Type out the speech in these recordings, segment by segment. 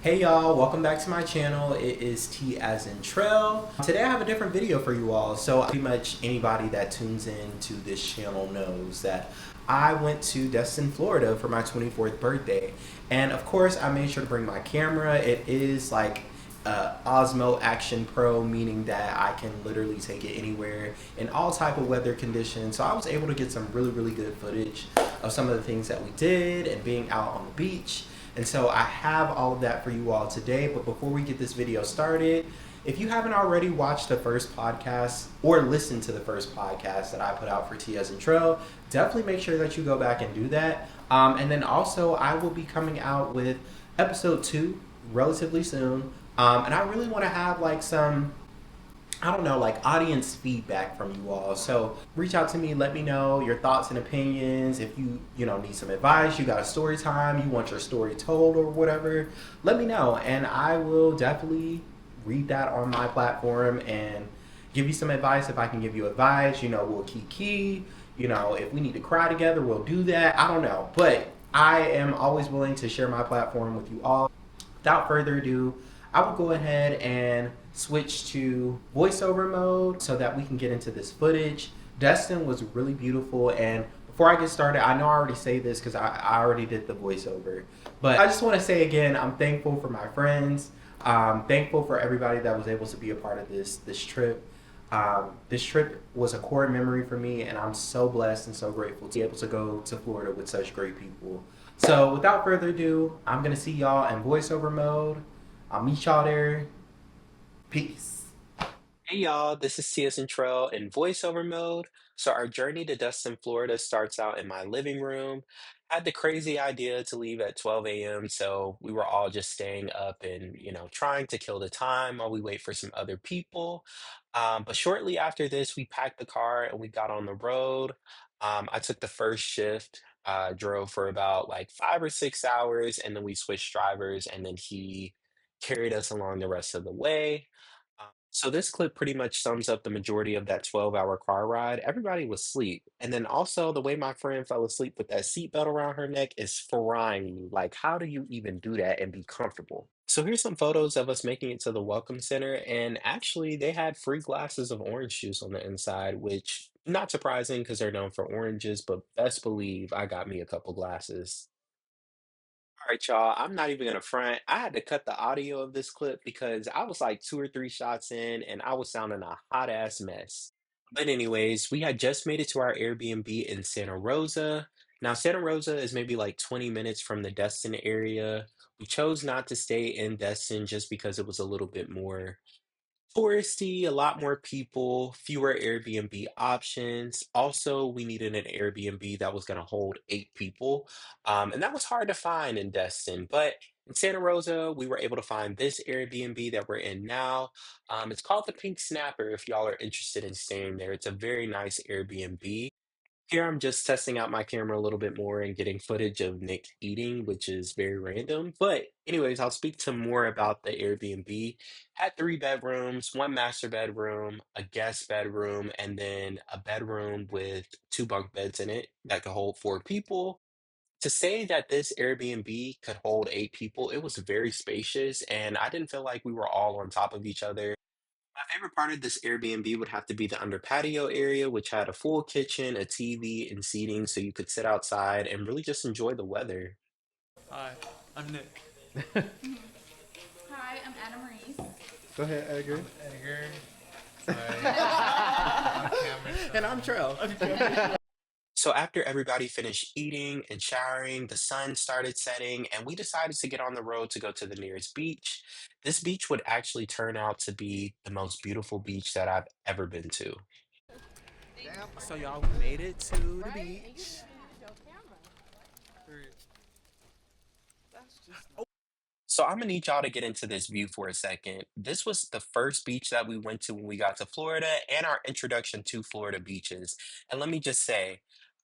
Hey y'all, welcome back to my channel. It is T As In Trell. Today I have a different video for you all. So pretty much anybody that tunes in to this channel knows that I went to Destin, Florida for my 24th birthday. And of course I made sure to bring my camera. It is like Osmo Action Pro, meaning that I can literally take it anywhere in all type of weather conditions. So I was able to get some really good footage of some of the things that we did and being out on the beach. And so I have all of that for you all today. But before we get this video started, if you haven't already watched the first podcast or listened to the first podcast that I put out for T As In Trell, definitely make sure that you go back and do that. And then also, I will be coming out with episode 2 relatively soon. And I really want to have like some, I don't know, like audience feedback from you all. So reach out to me, let me know your thoughts and opinions. If you need some advice, you got a story time, you want your story told or whatever, let me know. And I will definitely read that on my platform and give you some advice if I can give you advice. We'll key. If we need to cry together, we'll do that. I don't know. But I am always willing to share my platform with you all. Without further ado, I will go ahead and switch to voiceover mode so that we can get into this footage. Destin was really beautiful, and before I get started, I know I already say this because I already did the voiceover, but I just want to say again, I'm thankful for my friends. Thankful for everybody that was able to be a part of this trip. This trip was a core memory for me, and I'm so blessed and so grateful to be able to go to Florida with such great people. So, without further ado, I'm gonna see y'all in voiceover mode. I'll meet y'all there. Peace. Hey y'all, this is T As In Trell in voiceover mode. So our journey to Destin, Florida starts out in my living room. I had the crazy idea to leave at 12 a.m., so we were all just staying up and, trying to kill the time while we wait for some other people. But shortly after this, we packed the car and we got on the road. I took the first shift, drove for about like 5 or 6 hours, and then we switched drivers, and then he carried us along the rest of the way. So this clip pretty much sums up the majority of that 12-hour car ride. Everybody was asleep. And then also the way my friend fell asleep with that seatbelt around her neck is frying me. Like, how do you even do that and be comfortable? So here's some photos of us making it to the Welcome Center. And actually, they had free glasses of orange juice on the inside, which not surprising because they're known for oranges, but best believe I got me a couple glasses. All right, y'all. I'm not even gonna front. I had to cut the audio of this clip because I was like 2 or 3 shots in and I was sounding a hot ass mess. But anyways, we had just made it to our Airbnb in Santa Rosa. Now, Santa Rosa is maybe like 20 minutes from the Destin area. We chose not to stay in Destin just because it was a little bit more touristy, a lot more people, fewer Airbnb options. Also, we needed an Airbnb that was going to hold 8 people. And that was hard to find in Destin. But in Santa Rosa, we were able to find this Airbnb that we're in now. It's called the Pink Snapper if y'all are interested in staying there. It's a very nice Airbnb. Here I'm just testing out my camera a little bit more and getting footage of Nick eating, which is very random. But anyways, I'll speak to more about the Airbnb. Had 3 bedrooms, one master bedroom, a guest bedroom, and then a bedroom with 2 bunk beds in it that could hold 4 people. To say that this Airbnb could hold 8 people, it was very spacious, and I didn't feel like we were all on top of each other. My favorite part of this Airbnb would have to be the under patio area, which had a full kitchen, a TV, and seating so you could sit outside and really just enjoy the weather. Hi, I'm Nick. Hi, I'm Anna Maurice. Go ahead, Edgar. I'm Edgar. My camera's And I'm Trell. So after everybody finished eating and showering, the sun started setting, and we decided to get on the road to go to the nearest beach. This beach would actually turn out to be the most beautiful beach that I've ever been to. So y'all, we made it to the beach. So I'm gonna need y'all to get into this view for a second. This was the first beach that we went to when we got to Florida and our introduction to Florida beaches. And let me just say,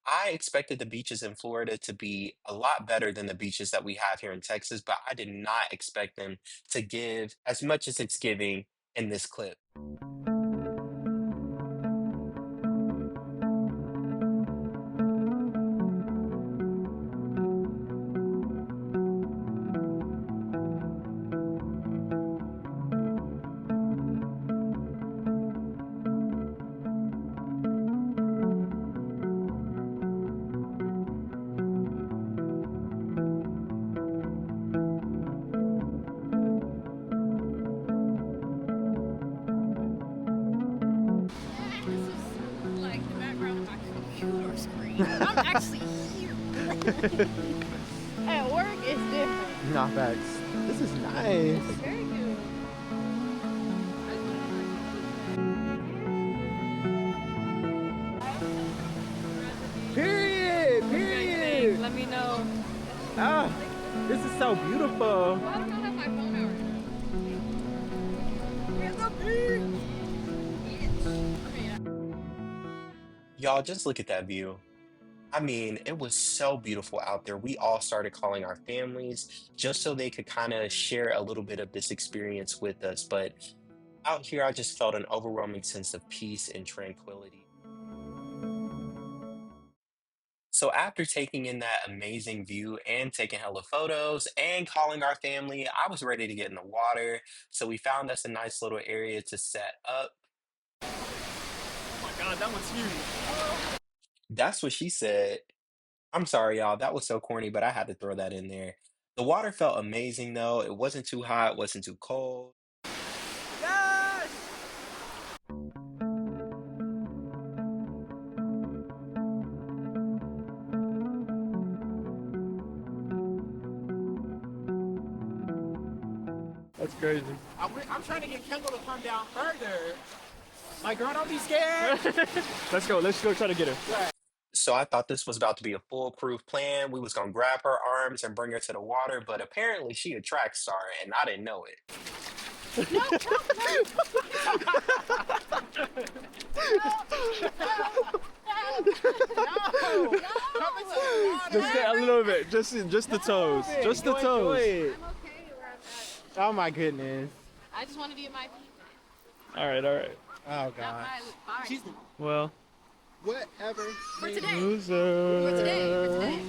I expected the beaches in Florida to be a lot better than the beaches that we have here in Texas, but I did not expect them to give as much as it's giving in this clip. I'm actually here. At work, it's different. Nah, facts. This is nice. This is very cute. Period. Period. Let me know. Ah, this is so beautiful. Why don't I have my phone out? Y'all, just look at that view. I mean, it was so beautiful out there. We all started calling our families just so they could kind of share a little bit of this experience with us. But out here, I just felt an overwhelming sense of peace and tranquility. So after taking in that amazing view and taking hella photos and calling our family, I was ready to get in the water. So we found us a nice little area to set up. Oh my god, that one's huge. That's what she said. I'm sorry, y'all. That was so corny, but I had to throw that in there. The water felt amazing, though. It wasn't too hot, wasn't too cold. That's crazy. I'm trying to get Kendall to come down further. My girl, don't be scared. Let's go try to get her. So I thought this was about to be a foolproof plan. We was gonna grab her arms and bring her to the water, but apparently she a track star, and I didn't know it. Just a little bit, just the toes, just the toes. I'm okay where I'm at. Oh my goodness. I just want to be in my peace. All right. Oh Not god. my body. She's Well, whatever. For today. For loser. today. For today.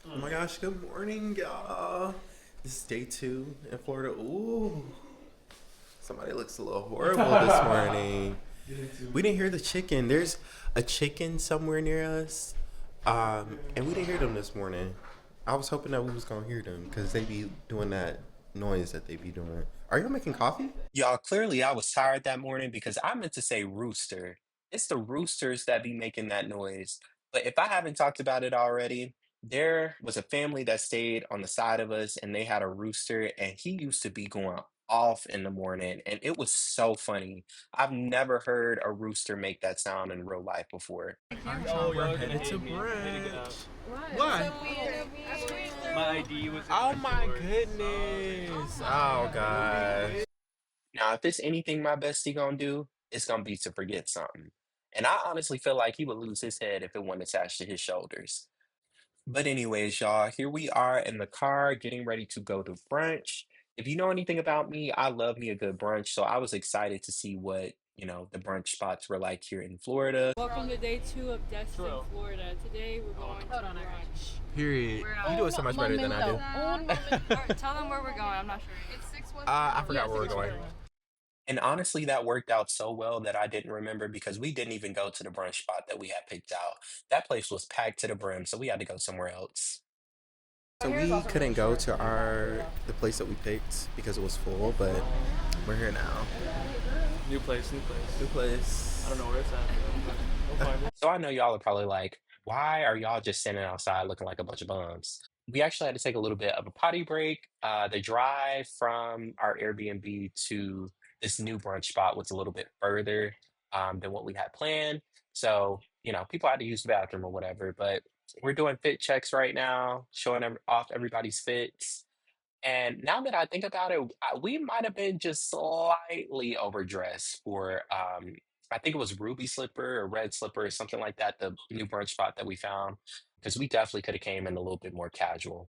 Oh my gosh, good morning, y'all. This is day 2 in Florida. Ooh. Somebody looks a little horrible this morning. We didn't hear the chicken. There's a chicken somewhere near us. And we didn't hear them this morning. I was hoping that we was gonna hear them because they be doing that noise that they be doing. Are y'all making coffee? Y'all, clearly I was tired that morning because I meant to say rooster. It's the roosters that be making that noise. But if I haven't talked about it already, there was a family that stayed on the side of us and they had a rooster and he used to be going off in the morning and it was so funny. I've never heard a rooster make that sound in real life before. Oh, we're headed to brunch. What? My ID was. Oh my goodness. Oh gosh. Now, if it's anything my bestie gonna do, it's gonna be to forget something. And I honestly feel like he would lose his head if it wasn't attached to his shoulders. But anyways, y'all, here we are in the car getting ready to go to brunch. If you know anything about me, I love me a good brunch, so I was excited to see what, the brunch spots were like here in Florida. Welcome to day 2 of Destin, Florida. Today we're going to brunch. Period. You do it so much better than I do. Alright, tell them where we're going. I'm not sure. It's 6-1. I forgot where we're going. And honestly, that worked out so well that I didn't remember because we didn't even go to the brunch spot that we had picked out. That place was packed to the brim, so we had to go somewhere else. So we couldn't go to the place that we picked because it was full, but we're here now. New place. New place. I don't know where it's at. But we'll find it. So I know y'all are probably like, why are y'all just standing outside looking like a bunch of bums? We actually had to take a little bit of a potty break. The drive from our Airbnb to this new brunch spot was a little bit further than what we had planned. So, people had to use the bathroom or whatever, but we're doing fit checks right now, showing off everybody's fits. And now that I think about it, we might have been just slightly overdressed for, I think it was ruby slipper or red slipper or something like that, the new brunch spot that we found, because we definitely could have came in a little bit more casual.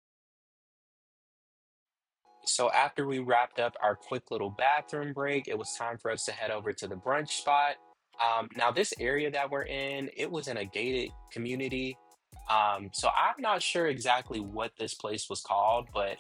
So after we wrapped up our quick little bathroom break, it was time for us to head over to the brunch spot. Now this area that we're in, it was in a gated community. So I'm not sure exactly what this place was called, but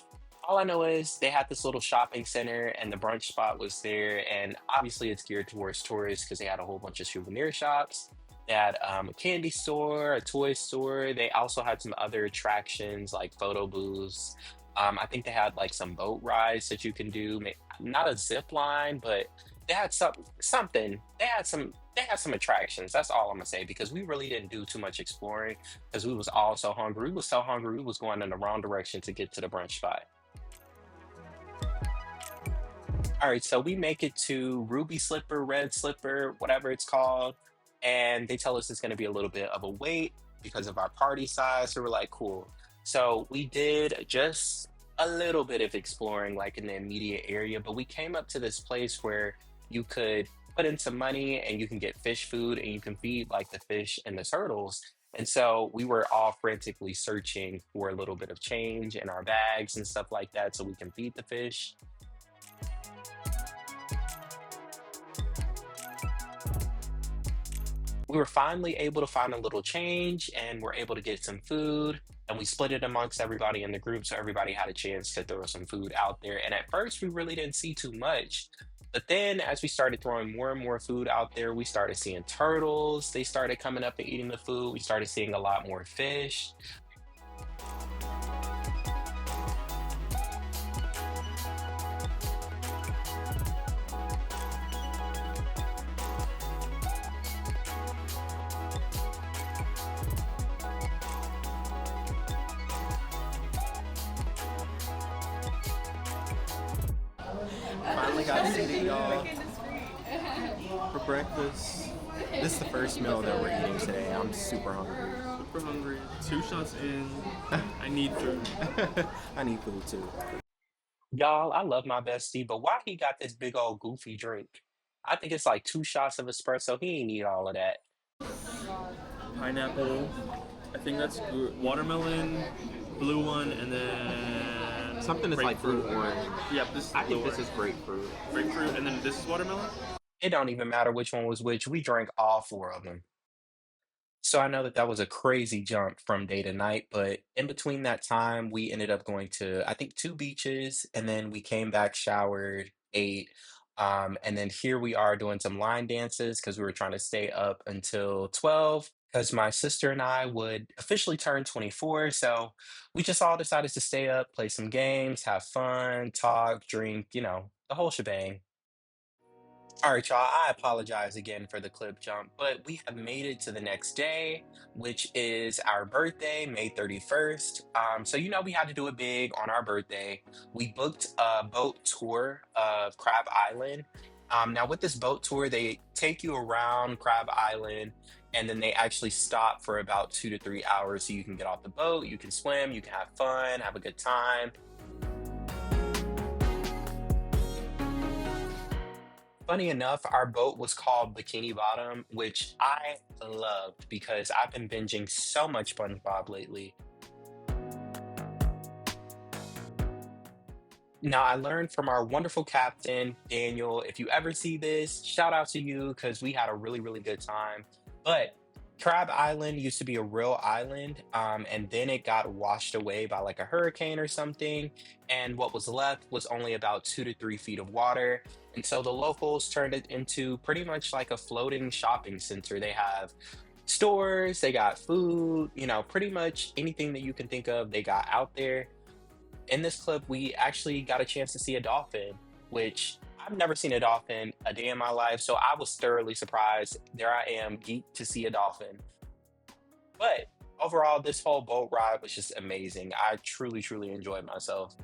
all I know is they had this little shopping center and the brunch spot was there. And obviously it's geared towards tourists because they had a whole bunch of souvenir shops. They had a candy store, a toy store. They also had some other attractions like photo booths. I think they had like some boat rides that you can do. Not a zip line, but they had something. They had some attractions. That's all I'm gonna say because we really didn't do too much exploring because we was all so hungry. We was so hungry. We was going in the wrong direction to get to the brunch spot. All right, so we make it to Ruby Slipper, Red Slipper, whatever it's called, and they tell us it's going to be a little bit of a wait because of our party size. So we're like, cool. So we did just a little bit of exploring, like in the immediate area, but we came up to this place where you could put in some money and you can get fish food and you can feed like the fish and the turtles. And so we were all frantically searching for a little bit of change in our bags and stuff like that so we can feed the fish. We were finally able to find a little change and we're able to get some food and we split it amongst everybody in the group so everybody had a chance to throw some food out there. And at first we really didn't see too much. But then as we started throwing more and more food out there, we started seeing turtles. They started coming up and eating the food. We started seeing a lot more fish. Finally got seated, y'all, for breakfast. This is the first meal that we're eating today. I'm super hungry. Super hungry. 2 shots in. I need food. I need food too. Y'all, I love my bestie, but why he got this big old goofy drink? I think it's like 2 shots of espresso. He ain't need all of that. Pineapple. I think that's good. Watermelon, blue one, and then Something that's like blue orange. Yep, this is I think blue this is grapefruit. grapefruit, and then this is watermelon. It don't even matter which one was which. We drank all four of them. So I know that that was a crazy jump from day to night, but in between that time, we ended up going to, I think, two beaches, and then we came back, showered, ate, and then here we are doing some line dances because we were trying to stay up until 12 because my sister and I would officially turn 24. So we just all decided to stay up, play some games, have fun, talk, drink, the whole shebang. All right, y'all. I apologize again for the clip jump, but we have made it to the next day, which is our birthday, May 31st. So we had to do it big on our birthday. We booked a boat tour of Crab Island. Now, with this boat tour, they take you around Crab Island, and then they actually stop for about 2 to 3 hours, so you can get off the boat, you can swim, you can have fun, have a good time. Funny enough, our boat was called Bikini Bottom, which I loved because I've been binging so much SpongeBob lately. Now, I learned from our wonderful captain, Daniel. If you ever see this, shout out to you because we had a really, really good time. But Crab Island used to be a real island, and then it got washed away by like a hurricane or something. And what was left was only about 2 to 3 feet of water. And so the locals turned it into pretty much like a floating shopping center. They have stores, they got food, pretty much anything that you can think of, they got out there. In this clip, we actually got a chance to see a dolphin, which I've never seen a dolphin a day in my life, so I was thoroughly surprised. There I am, geeked to see a dolphin. But overall, this whole boat ride was just amazing. I truly, truly enjoyed myself.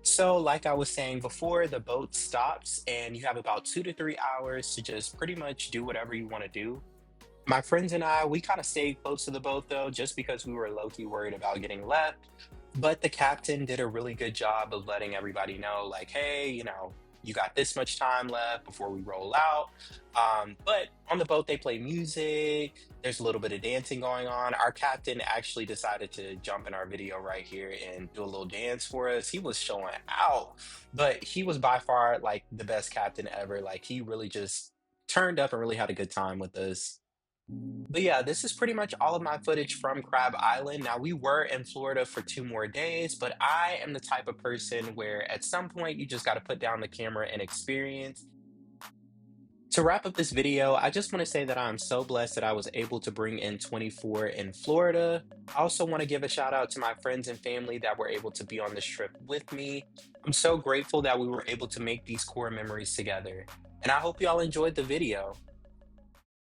So, like I was saying before, the boat stops and you have about 2 to 3 hours to just pretty much do whatever you want to do. My friends and I, we kind of stayed close to the boat though, just because we were low key worried about getting left. But the captain did a really good job of letting everybody know, like, hey, you got this much time left before we roll out. But on the boat, they play music. There's a little bit of dancing going on. Our captain actually decided to jump in our video right here and do a little dance for us. He was showing out, but he was by far like the best captain ever. Like he really just turned up and really had a good time with us. But yeah, this is pretty much all of my footage from Crab Island. Now, we were in Florida for 2 more days, but I am the type of person where at some point you just got to put down the camera and experience. To wrap up this video, I just want to say that I'm so blessed that I was able to bring in 24 in Florida. I also want to give a shout out to my friends and family that were able to be on this trip with me. I'm so grateful that we were able to make these core memories together. And I hope y'all enjoyed the video.